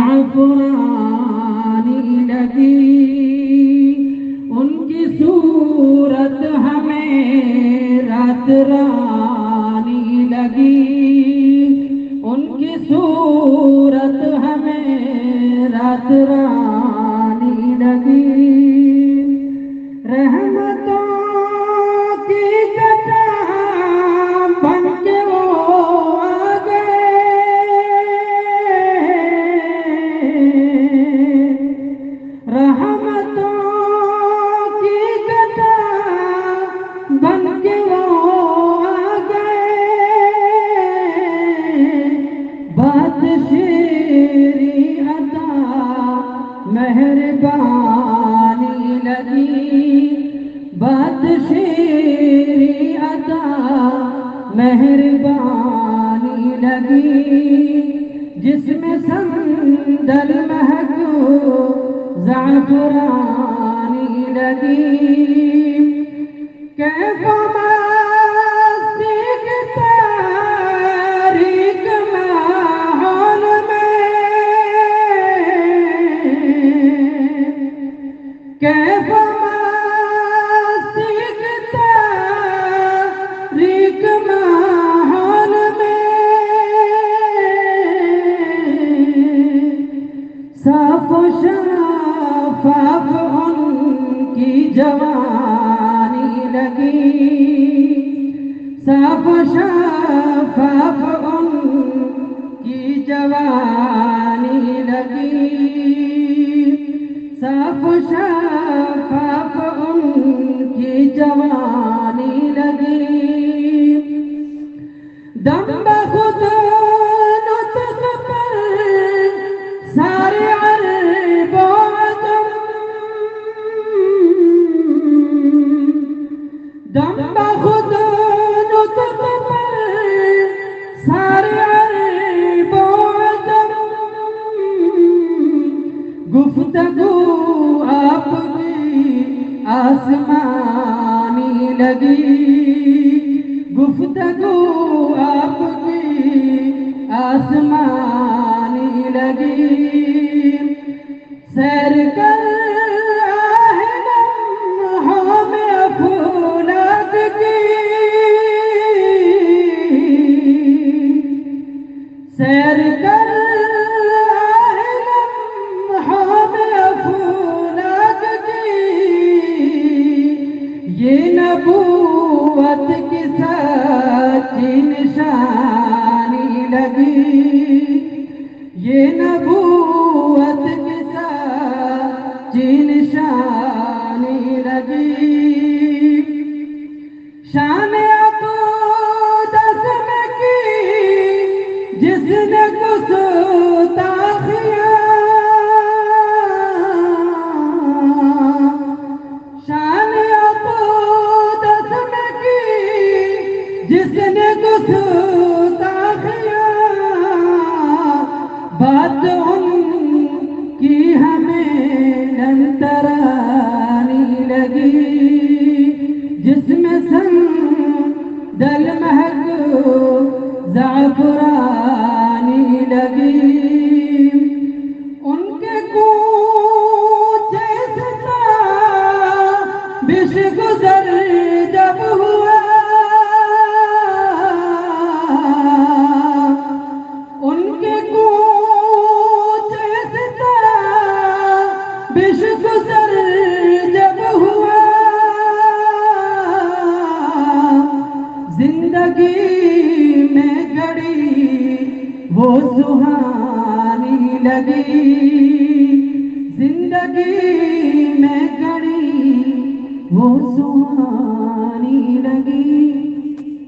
زعفرانی لگی، ان کی صورت ہمیں رات رانی لگی، ان کی صورت ہمیں رات رانی لگی۔ رحمتوں کی کتاب بن کے وہ آ گئے، رحمتوں کی کتاب بن کے وہ آ گئے، بات شیریں عطا مہربانی لگی، بات شیریں عطا مہربانی لگی، جس میں صندل مہک زعفرانی لگی۔ کیف مستی کی تاریک ماحول میں، کیف مستی کی تاریک ماحول میں، صاف و شفاف ان کی جوانی لگی، صاف و شفاف ان کی جوانی لگی، صاف و شفاف ان کی جوانی لگی۔ دم بخود نطق پر سارے عرب و عجم، دم بخود نطق پر سارے عرب و عجم، گفتگو آپ کی آسمانی لگی، گفتگو آپ کی آسمانی لگی، سیر کر آہ لمحوں میں افلاک کی، سیر کر آہ لمحوں میں افلاک کی، یہ نبوت کی سچی نشانی لگی، یہ نبوت کی سچی نشانی لگی۔ شان اقدس میں کی جس نے گستاخیاں، شان اقدس میں کی جس نے گستاخیاں، بات ان کی ہمیں لنترانی لگی، جس میں صندل مہک زعفرانی لگی، ان کے کوچے سے تابش گزر جب ہوا، ان کے کوچے سے تابش گزر جب ہوا، زندگی میں گھڑی وہ سہانی لگی، زندگی میں گھڑی وہ سہانی لگی۔